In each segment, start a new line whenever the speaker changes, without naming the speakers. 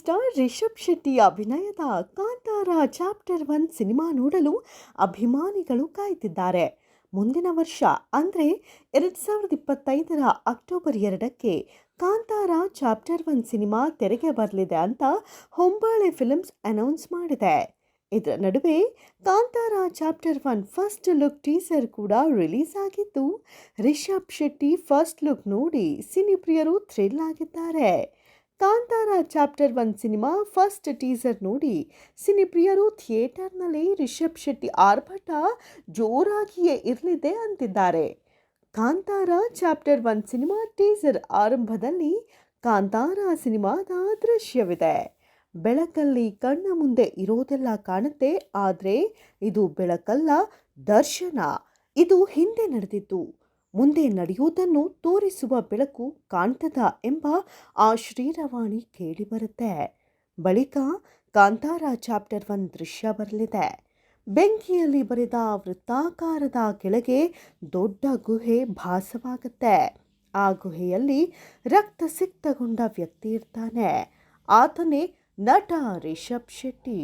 Star Rishabh Shetty ಅಭಿನಯದ Kantara chapter 1 cinema ನೋಡಲು ಅಭಿಮಾನಿಗಳು ಕಾಯ್ತಿದ್ದಾರೆ. ಮುಂದಿನ ವರ್ಷ ಅಂದರೆ 2025ರ ಅಕ್ಟೋಬರ್ 2ಕ್ಕೆ ಕಾಂತಾರ ಚಾಪ್ಟರ್ 1 ಸಿನಿಮಾ ತೆರೆಗೆ ಬರಲಿದೆ ಅಂತ ಹೊಂಬಾಳೆ ಫಿಲ್ಮ್ಸ್ ಅನೌನ್ಸ್ ಮಾಡಿದೆ. ಇದರ ನಡುವೆ Kantara chapter 1 first look teaser ಕೂಡ ರಿಲೀಸ್ ಆಗಿದ್ದು, ರಿಷಬ್ ಶೆಟ್ಟಿ ಫಸ್ಟ್ ಲುಕ್ ನೋಡಿ ಸಿನಿಪ್ರಿಯರು ಥ್ರಿಲ್ ಆಗಿದ್ದಾರೆ. Kantara chapter 1 cinema first teaser ನೋಡಿ ಸಿನಿಪ್ರಿಯರು ಥಿಯೇಟರ್ನಲ್ಲಿ ರಿಷಬ್ ಶೆಟ್ಟಿ ಆರ್ಭಟ ಜೋರಾಗಿಯೇ ಇರಲಿದೆ ಅಂತಿದ್ದಾರೆ. ಕಾಂತಾರ ಚಾಪ್ಟರ್ 1 ಸಿನಿಮಾ ಟೀಸರ್ ಆರಂಭದಲ್ಲಿ ಕಾಂತಾರ ಸಿನಿಮಾದ ದೃಶ್ಯವಿದೆ. ಬೆಳಕಲ್ಲಿ ಕಣ್ಣ ಮುಂದೆ ಇರೋದೆಲ್ಲ ಕಾಣುತ್ತೆ, ಆದರೆ ಇದು ಬೆಳಕಲ್ಲ, ದರ್ಶನ. ಇದು ಹಿಂದೆ ನಡೆದಿತ್ತು, ಮುಂದೆ ನಡೆಯುವುದನ್ನು ತೋರಿಸುವ ಬೆಳಕು ಕಾಣ್ತದ ಎಂಬ ಆ ಶ್ರೀರವಾಣಿ ಕೇಳಿಬರುತ್ತೆ. ಬಳಿಕ ಕಾಂತಾರ ಚಾಪ್ಟರ್ 1 ದೃಶ್ಯ ಬರಲಿದೆ. ಬೆಂಕಿಯಲ್ಲಿ ಬರೆದ ವೃತ್ತಾಕಾರದ ಕೆಳಗೆ ದೊಡ್ಡ ಗುಹೆ ಭಾಸವಾಗುತ್ತೆ. ಆ ಗುಹೆಯಲ್ಲಿ ರಕ್ತಸಿಕ್ತಗೊಂಡ ವ್ಯಕ್ತಿ ಇರ್ತಾನೆ. ಆತನೇ ನಟ ರಿಷಬ್ ಶೆಟ್ಟಿ.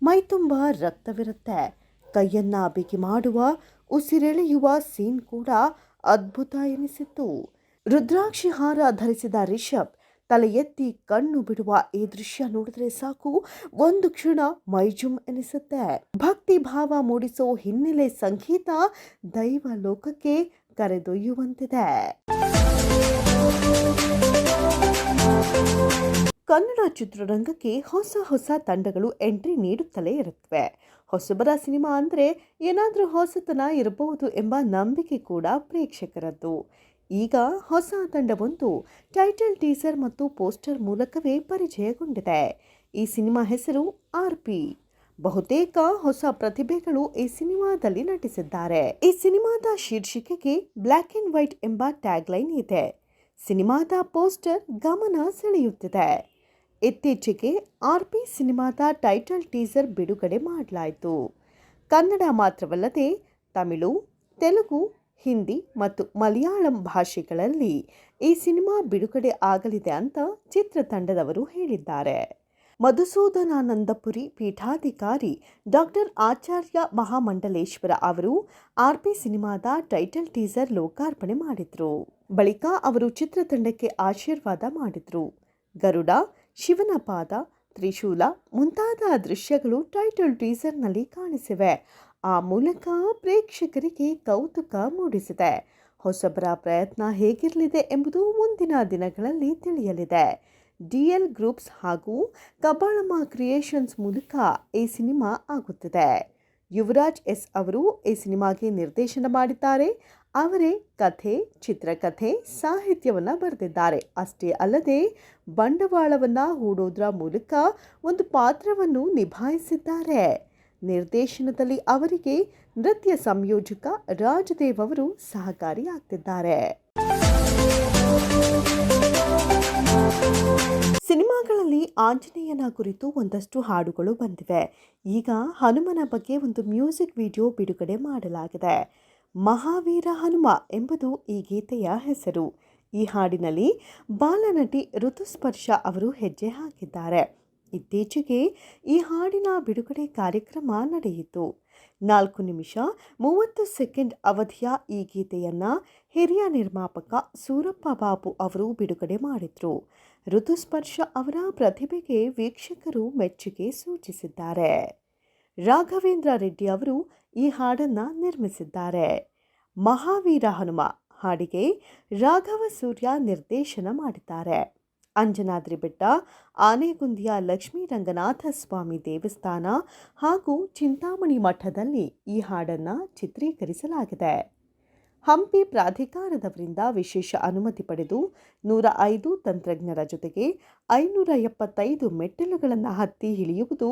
ಮೈತುಂಬ ರಕ್ತವಿರುತ್ತೆ. ಕೈಯನ್ನ ಬಿಗಿ ಮಾಡುವ, ಉಸಿರೆಳೆಯುವ ಸೀನ್ ಕೂಡ ಅದ್ಭುತ ಎನಿಸಿತ್ತು. ರುದ್ರಾಕ್ಷಿ ಹಾರ ಧರಿಸಿದ ರಿಷಬ್ ತಲೆ ಎತ್ತಿ ಕಣ್ಣು ಬಿಡುವ ಈ ದೃಶ್ಯ ನೋಡಿದ್ರೆ ಸಾಕು, ಒಂದು ಕ್ಷಣ ಮೈಜುಮ್ ಎನಿಸುತ್ತೆ. ಭಕ್ತಿ ಭಾವ ಮೂಡಿಸೋ ಹಿನ್ನೆಲೆ ಸಂಗೀತ ದೈವ ಲೋಕಕ್ಕೆ ಕರೆದೊಯ್ಯುವಂತಿದೆ. ಕನ್ನಡ ಚಿತ್ರರಂಗಕ್ಕೆ ಹೊಸ ಹೊಸ ತಂಡಗಳು ಎಂಟ್ರಿ ನೀಡುತ್ತಲೇ ಇರುತ್ತವೆ. ಹೊಸಬರ ಸಿನಿಮಾ ಅಂದರೆ ಏನಾದರೂ ಹೊಸತನ ಇರಬಹುದು ಎಂಬ ನಂಬಿಕೆ ಕೂಡ ಪ್ರೇಕ್ಷಕರದ್ದು. ಈಗ ಹೊಸ ತಂಡವೊಂದು ಟೈಟಲ್ ಟೀಸರ್ ಮತ್ತು ಪೋಸ್ಟರ್ ಮೂಲಕವೇ ಪರಿಚಯಗೊಂಡಿದೆ. ಈ ಸಿನಿಮಾ ಹೆಸರು ಆರ್ಪಿ. ಬಹುತೇಕ ಹೊಸ ಪ್ರತಿಭೆಗಳು ಈ ಸಿನಿಮಾದಲ್ಲಿ ನಟಿಸಿದ್ದಾರೆ. ಈ ಸಿನಿಮಾದ ಶೀರ್ಷಿಕೆಗೆ ಬ್ಲ್ಯಾಕ್ ಅಂಡ್ ವೈಟ್ ಎಂಬ ಟ್ಯಾಗ್ಲೈನ್ ಇದೆ. ಸಿನಿಮಾದ ಪೋಸ್ಟರ್ ಗಮನ ಸೆಳೆಯುತ್ತಿದೆ. ಇತ್ತೀಚೆಗೆ ಆರ್ಪಿ ಸಿನಿಮಾದ ಟೈಟಲ್ ಟೀಸರ್ ಬಿಡುಗಡೆ ಮಾಡಲಾಯಿತು. ಕನ್ನಡ ಮಾತ್ರವಲ್ಲದೆ ತಮಿಳು, ತೆಲುಗು, ಹಿಂದಿ ಮತ್ತು ಮಲಯಾಳಂ ಭಾಷೆಗಳಲ್ಲಿ ಈ ಸಿನಿಮಾ ಬಿಡುಗಡೆ ಆಗಲಿದೆ ಅಂತ ಚಿತ್ರತಂಡದವರು ಹೇಳಿದ್ದಾರೆ. ಮಧುಸೂದನಾನಂದಪುರಿ ಪೀಠಾಧಿಕಾರಿ ಡಾಕ್ಟರ್ ಆಚಾರ್ಯ ಮಹಾಮಂಡಲೇಶ್ವರ ಅವರು ಆರ್ಪಿ ಸಿನಿಮಾದ ಟೈಟಲ್ ಟೀಸರ್ ಲೋಕಾರ್ಪಣೆ ಮಾಡಿದ್ರು. ಬಳಿಕ ಅವರು ಚಿತ್ರತಂಡಕ್ಕೆ ಆಶೀರ್ವಾದ ಮಾಡಿದ್ರು. ಗರುಡ, ಶಿವನ ಪಾದ, ತ್ರಿಶೂಲ ಮುಂತಾದ ದೃಶ್ಯಗಳು ಟೈಟಲ್ ಟೀಸರ್ನಲ್ಲಿ ಕಾಣಿಸಿವೆ. ಆ ಮೂಲಕ ಪ್ರೇಕ್ಷಕರಿಗೆ ಕೌತುಕ ಮೂಡಿಸಿದೆ. ಹೊಸಬರ ಪ್ರಯತ್ನ ಹೇಗಿರಲಿದೆ ಎಂಬುದು ಮುಂದಿನ ದಿನಗಳಲ್ಲಿ ತಿಳಿಯಲಿದೆ. ಡಿಎಲ್ ಗ್ರೂಪ್ಸ್ ಹಾಗೂ ಕಬ್ಬಾಳಮ್ಮ ಕ್ರಿಯೇಷನ್ಸ್ ಮೂಲಕ ಈ ಸಿನಿಮಾ ಆಗುತ್ತಿದೆ. ಯುವರಾಜ್ ಎಸ್ ಅವರು ಈ ಸಿನಿಮಾಗೆ ನಿರ್ದೇಶನ ಮಾಡಿದ್ದಾರೆ. ಅವರೇ ಕಥೆ, ಚಿತ್ರಕಥೆ, ಸಾಹಿತ್ಯವನ್ನು ಬರೆದಿದ್ದಾರೆ. ಅಷ್ಟೇ ಅಲ್ಲದೆ ಬಂಡವಾಳವನ್ನು ಹೂಡೋದ್ರ ಮೂಲಕ ಒಂದು ಪಾತ್ರವನ್ನು ನಿಭಾಯಿಸಿದ್ದಾರೆ. ನಿರ್ದೇಶನದಲ್ಲಿ ಅವರಿಗೆ ನೃತ್ಯ ಸಂಯೋಜಕ ರಾಜದೇವ್ ಅವರು ಸಹಕಾರಿಯಾಗ್ತಿದ್ದಾರೆ. ಸಿನಿಮಾಗಳಲ್ಲಿ ಆಂಜನೇಯನ ಕುರಿತು ಒಂದಷ್ಟು ಹಾಡುಗಳು ಬಂದಿವೆ. ಈಗ ಹನುಮನ ಬಗ್ಗೆ ಒಂದು ಮ್ಯೂಸಿಕ್ ವಿಡಿಯೋ ಬಿಡುಗಡೆ ಮಾಡಲಾಗಿದೆ. ಮಹಾವೀರ ಹನುಮ ಎಂಬುದು ಈ ಗೀತೆಯ ಹೆಸರು. ಈ ಹಾಡಿನಲ್ಲಿ ಬಾಲನಟಿ ಋತುಸ್ಪರ್ಶ ಅವರು ಹೆಜ್ಜೆ ಹಾಕಿದ್ದಾರೆ. ಇತ್ತೀಚೆಗೆ ಈ ಹಾಡಿನ ಬಿಡುಗಡೆ ಕಾರ್ಯಕ್ರಮ ನಡೆಯಿತು. 4 ನಿಮಿಷ 30 ಸೆಕೆಂಡ್ ಅವಧಿಯ ಈ ಗೀತೆಯನ್ನು ಹಿರಿಯ ನಿರ್ಮಾಪಕ ಸೂರಪ್ಪ ಬಾಬು ಅವರು ಬಿಡುಗಡೆ ಮಾಡಿದ್ರು. ಋತುಸ್ಪರ್ಶ ಅವರ ಪ್ರತಿಭೆಗೆ ವೀಕ್ಷಕರು ಮೆಚ್ಚುಗೆ ಸೂಚಿಸಿದ್ದಾರೆ. ರಾಘವೇಂದ್ರ ರೆಡ್ಡಿ ಅವರು ಈ ಹಾಡನ್ನು ನಿರ್ಮಿಸಿದ್ದಾರೆ. ಮಹಾವೀರ ಹನುಮ ಹಾಡಿಗೆ ರಾಘವ ಸೂರ್ಯ ನಿರ್ದೇಶನ ಮಾಡಿದ್ದಾರೆ. ಅಂಜನಾದ್ರಿ ಬೆಟ್ಟ, ಆನೆಗುಂದಿಯ ಲಕ್ಷ್ಮೀ ರಂಗನಾಥ ಸ್ವಾಮಿ ದೇವಸ್ಥಾನ ಹಾಗೂ ಚಿಂತಾಮಣಿ ಮಠದಲ್ಲಿ ಈ ಹಾಡನ್ನು ಚಿತ್ರೀಕರಿಸಲಾಗಿದೆ. ಹಂಪಿ ಪ್ರಾಧಿಕಾರದವರಿಂದ ವಿಶೇಷ ಅನುಮತಿ ಪಡೆದು 105 ತಂತ್ರಜ್ಞರ ಜೊತೆಗೆ 575 ಮೆಟ್ಟಿಲುಗಳನ್ನು ಹತ್ತಿ ಇಳಿಯುವುದು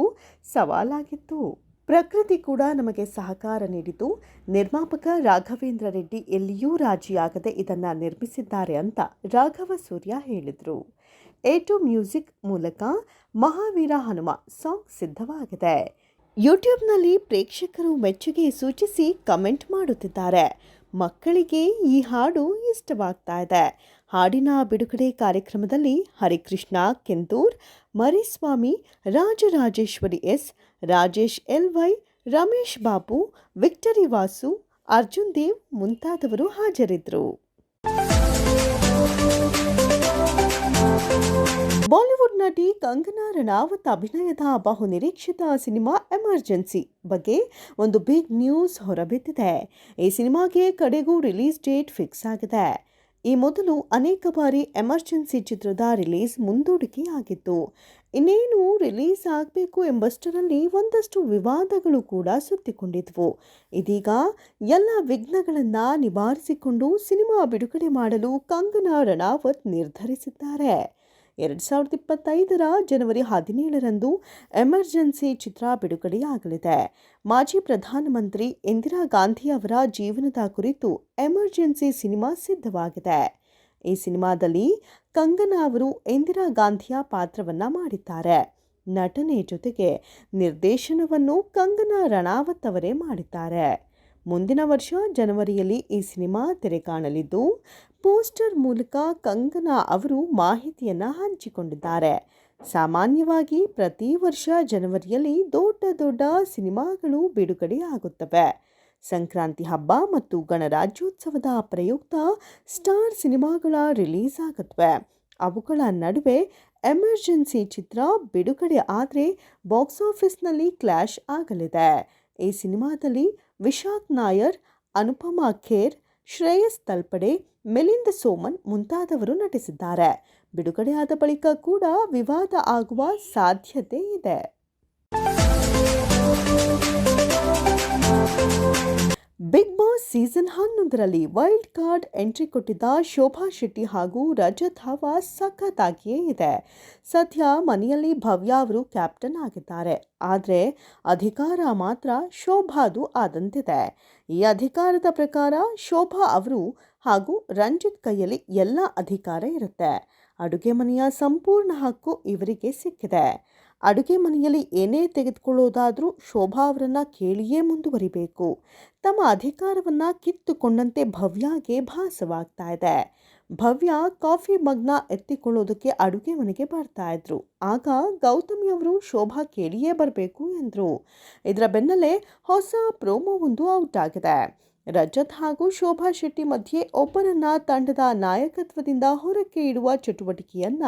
ಸವಾಲಾಗಿತ್ತು. ಪ್ರಕೃತಿ ಕೂಡ ನಮಗೆ ಸಹಕಾರ ನೀಡಿತು. ನಿರ್ಮಾಪಕ ರಾಘವೇಂದ್ರ ರೆಡ್ಡಿ ಎಲ್ಲಿಯೂ ರಾಜಿಯಾಗದೆ ಇದನ್ನು ನಿರ್ಮಿಸಿದ್ದಾರೆ ಅಂತ ರಾಘವ ಸೂರ್ಯ ಹೇಳಿದರು. A2 ಮ್ಯೂಸಿಕ್ ಮೂಲಕ ಮಹಾವೀರ ಹನುಮ ಸಾಂಗ್ ಸಿದ್ಧವಾಗಿದೆ. ಯೂಟ್ಯೂಬ್ನಲ್ಲಿ ಪ್ರೇಕ್ಷಕರು ಮೆಚ್ಚುಗೆ ಸೂಚಿಸಿ ಕಮೆಂಟ್ ಮಾಡುತ್ತಿದ್ದಾರೆ. ಮಕ್ಕಳಿಗೆ ಈ ಹಾಡು ಇಷ್ಟವಾಗ್ತಾ ಇದೆ. ಹಾಡಿನ ಬಿಡುಗಡೆ ಕಾರ್ಯಕ್ರಮದಲ್ಲಿ Harikrishna Kendur, Mariswamy, Rajarajeshwari S, Rajesh LY, Ramesh Babu, Victory Vasu, Arjun Dev ಮುಂತಾದವರು ಹಾಜರಿದ್ದರು. ಬಾಲಿವುಡ್ ನಟಿ ಕಂಗನಾ ರನಾವತ್ ಅಭಿನಯದ ಬಹುನಿರೀಕ್ಷಿತ ಸಿನಿಮಾ ಎಮರ್ಜೆನ್ಸಿ ಬಗ್ಗೆ ಒಂದು ಬಿಗ್ ನ್ಯೂಸ್ ಹೊರಬಿದ್ದಿದೆ. ಈ ಸಿನಿಮಾಗೆ ಕಡೆಗೂ ರಿಲೀಸ್ ಡೇಟ್ ಫಿಕ್ಸ್ ಆಗಿದೆ. ಈ ಮೊದಲು ಅನೇಕ ಬಾರಿ ಎಮರ್ಜೆನ್ಸಿ ಚಿತ್ರದ ರಿಲೀಸ್ ಮುಂದೂಡಿಕೆಯಾಗಿತ್ತು. ಇನ್ನೇನು ರಿಲೀಸ್ ಆಗಬೇಕು ಎಂಬಷ್ಟರಲ್ಲಿ ಒಂದಷ್ಟು ವಿವಾದಗಳು ಕೂಡ ಸುತ್ತಿಕೊಂಡಿದ್ವು. ಇದೀಗ ಎಲ್ಲ ವಿಘ್ನಗಳನ್ನು ನಿವಾರಿಸಿಕೊಂಡು ಸಿನಿಮಾ ಬಿಡುಗಡೆ ಮಾಡಲು ಕಂಗನಾ ರನಾವತ್ ನಿರ್ಧರಿಸಿದ್ದಾರೆ. 2025 ಜನವರಿ 17ರಂದು ಎಮರ್ಜೆನ್ಸಿ ಚಿತ್ರ ಬಿಡುಗಡೆಯಾಗಲಿದೆ. ಮಾಜಿ ಪ್ರಧಾನಮಂತ್ರಿ ಇಂದಿರಾ ಗಾಂಧಿ ಅವರ ಜೀವನದ ಕುರಿತು ಎಮರ್ಜೆನ್ಸಿ ಸಿನಿಮಾ ಸಿದ್ಧವಾಗಿದೆ. ಈ ಸಿನಿಮಾದಲ್ಲಿ ಕಂಗನಾ ಅವರು ಇಂದಿರಾ ಗಾಂಧಿಯ ಪಾತ್ರವನ್ನ ಮಾಡಿದ್ದಾರೆ. ನಟನೆ ಜೊತೆಗೆ ನಿರ್ದೇಶನವನ್ನು ಕಂಗನಾ ರನಾವತ್ ಅವರೇ ಮಾಡಿದ್ದಾರೆ. ಮುಂದಿನ ವರ್ಷ ಜನವರಿಯಲ್ಲಿ ಈ ಸಿನಿಮಾ ತೆರೆ ಕಾಣಲಿದ್ದು, ಪೋಸ್ಟರ್ ಮೂಲಕ ಕಂಗನಾ ಅವರು ಮಾಹಿತಿಯನ್ನು ಹಂಚಿಕೊಂಡಿದ್ದಾರೆ. ಸಾಮಾನ್ಯವಾಗಿ ಪ್ರತಿ ವರ್ಷ ಜನವರಿಯಲ್ಲಿ ದೊಡ್ಡ ದೊಡ್ಡ ಸಿನಿಮಾಗಳು ಬಿಡುಗಡೆಯಾಗುತ್ತವೆ. ಸಂಕ್ರಾಂತಿ ಹಬ್ಬ ಮತ್ತು ಗಣರಾಜ್ಯೋತ್ಸವದ ಪ್ರಯುಕ್ತ ಸ್ಟಾರ್ ಸಿನಿಮಾಗಳ ರಿಲೀಸ್ ಆಗುತ್ತವೆ. ಅವುಗಳ ನಡುವೆ ಎಮರ್ಜೆನ್ಸಿ ಚಿತ್ರ ಬಿಡುಗಡೆ ಆದರೆ ಬಾಕ್ಸ್ ಆಫೀಸ್ನಲ್ಲಿ ಕ್ಲಾಶ್ ಆಗಲಿದೆ. ಈ ಸಿನಿಮಾದಲ್ಲಿ ವಿಶಾಖ್ ನಾಯರ್, ಅನುಪಮಾ ಖೇರ್, ಶ್ರೇಯಸ್ ತಲ್ಪಡೆ, ಮಿಲಿಂದ್ ಸೋಮನ್ ಮುಂತಾದವರು ನಟಿಸಿದ್ದಾರೆ. ಬಿಡುಗಡೆಯಾದ ಬಳಿಕ ಕೂಡ ವಿವಾದ ಆಗುವ ಸಾಧ್ಯತೆ ಇದೆ. ಬಿಗ್ ಬಾಸ್ ಸೀಸನ್ 11ರಲ್ಲಿ ವೈಲ್ಡ್ ಕಾರ್ಡ್ ಎಂಟ್ರಿ ಕೊಟ್ಟಿದ್ದ ಶೋಭಾ ಶೆಟ್ಟಿ ಹಾಗೂ ರಜತ್ ಹವಾ ಸಖತ್ತಾಗಿಯೇ ಇದೆ. ಸದ್ಯ ಮನೆಯಲ್ಲಿ ಭವ್ಯ ಅವರು ಕ್ಯಾಪ್ಟನ್ ಆಗಿದ್ದಾರೆ. ಆದರೆ ಅಧಿಕಾರ ಮಾತ್ರ ಶೋಭಾದು ಆದಂತಿದೆ. ಈ ಅಧಿಕಾರದ ಪ್ರಕಾರ ಶೋಭಾ ಅವರು ಹಾಗೂ ರಂಜಿತ್ ಕೈಯಲ್ಲಿ ಎಲ್ಲ ಅಧಿಕಾರ ಇರುತ್ತೆ. ಅಡುಗೆ ಮನೆಯ ಸಂಪೂರ್ಣ ಹಕ್ಕು ಇವರಿಗೆ ಸಿಕ್ಕಿದೆ. ಅಡುಗೆ ಮನೆಯಲ್ಲಿ ಏನೇ ತೆಗೆದುಕೊಳ್ಳೋದಾದರೂ ಶೋಭಾ ಅವರನ್ನು ಕೇಳಿಯೇ ಮುಂದುವರಿಬೇಕು. ತಮ್ಮ ಅಧಿಕಾರವನ್ನು ಕಿತ್ತುಕೊಂಡಂತೆ ಭವ್ಯಾಗೆ ಭಾಸವಾಗ್ತಾ ಇದೆ. ಭವ್ಯ ಕಾಫಿ ಮಗ್ನ ಎತ್ತಿಕೊಳ್ಳೋದಕ್ಕೆ ಅಡುಗೆ ಮನೆಗೆ ಬರ್ತಾ ಇದ್ರು. ಆಗ ಗೌತಮಿ ಅವರು ಶೋಭಾ ಕೇಳಿಯೇ ಬರಬೇಕು ಎಂದರು. ಇದರ ಬೆನ್ನಲ್ಲೇ ಹೊಸ ಪ್ರೋಮೋ ಒಂದು ಔಟ್ ಆಗಿದೆ. ರಜತ್ ಹಾಗೂ ಶೋಭಾ ಶೆಟ್ಟಿ ಮಧ್ಯೆ ಒಬ್ಬರನ್ನ ತಂಡದ ನಾಯಕತ್ವದಿಂದ ಹೊರಕ್ಕೆ ಇಡುವ ಚಟುವಟಿಕೆಯನ್ನ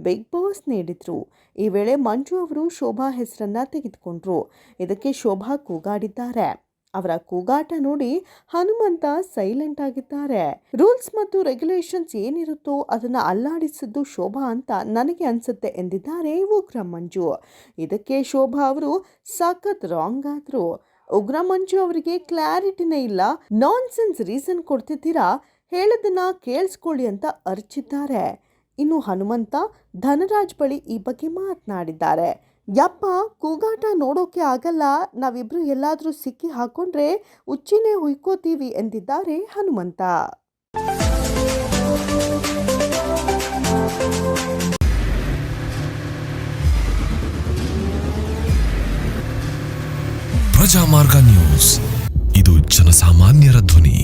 ಬಿಗ್ ಬಾಸ್ ನೀಡಿದ್ರು. ಈ ವೇಳೆ ಮಂಜು ಅವರು ಶೋಭಾ ಹೆಸರನ್ನ ತೆಗೆದುಕೊಂಡ್ರು. ಇದಕ್ಕೆ ಶೋಭಾ ಕೂಗಾಡಿದ್ದಾರೆ. ಅವರ ಕೂಗಾಟ ನೋಡಿ ಹನುಮಂತ ಸೈಲೆಂಟ್ ಆಗಿದ್ದಾರೆ. ರೂಲ್ಸ್ ಮತ್ತು ರೆಗ್ಯುಲೇಷನ್ಸ್ ಏನಿರುತ್ತೋ ಅದನ್ನ ಅಲ್ಲಾಡಿಸಿದ್ದು ಶೋಭಾ ಅಂತ ನನಗೆ ಅನ್ಸುತ್ತೆ ಎಂದಿದ್ದಾರೆ ಉಗ್ರ ಮಂಜು. ಇದಕ್ಕೆ ಶೋಭಾ ಅವರು ಸಖತ್ ರಾಂಗ್ ಆದ್ರು. ಉಗ್ರ ಮಂಜು ಅವರಿಗೆ ಕ್ಲಾರಿಟಿನೇ ಇಲ್ಲ, ನಾನ್ಸೆನ್ಸ್ ರೀಸನ್ ಕೊಡ್ತಿದ್ದೀರಾ, ಹೇಳೋದನ್ನ ಕೇಳಿಸ್ಕೊಳ್ಳಿ ಅಂತ ಅರ್ಚಿದ್ದಾರೆ. ಇನ್ನು ಹನುಮಂತ ಧನರಾಜ್ ಬಳಿ ಈ ಬಗ್ಗೆ ಮಾತನಾಡಿದ್ದಾರೆ. ಯಪ್ಪ, ಕೂಗಾಟ ನೋಡೋಕೆ ಆಗಲ್ಲ, ನಾವಿಬ್ರು ಎಲ್ಲಾದ್ರೂ ಸಿಕ್ಕಿ ಹಾಕೊಂಡ್ರೆ ಉಚ್ಚಿನೇ ಹುಯ್ಕೋತೀವಿ ಎಂದಿದ್ದಾರೆ ಹನುಮಂತ.
ಪ್ರಜಾಮಾರ್ಗ ನ್ಯೂಸ್, ಇದು ಜನಸಾಮಾನ್ಯರ ಧ್ವನಿ.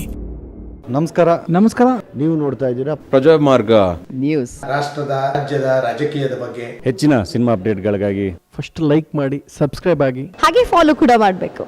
ನಮಸ್ಕಾರ.
ನೀವು ನೋಡ್ತಾ ಇದ್ದೀರಾ
ಪ್ರಜಾಮಾರ್ಗ
ನ್ಯೂಸ್.
ರಾಷ್ಟ್ರದ ರಾಜ್ಯದ ರಾಜಕೀಯದ ಬಗ್ಗೆ
ಹೆಚ್ಚಿನ ಸಿನಿಮಾ ಅಪ್ಡೇಟ್ಗಳಿಗಾಗಿ
ಫಸ್ಟ್ ಲೈಕ್ ಮಾಡಿ, ಸಬ್ಸ್ಕ್ರೈಬ್ ಆಗಿ, ಹಾಗೆ ಫಾಲೋ ಕೂಡ ಮಾಡಬೇಕು.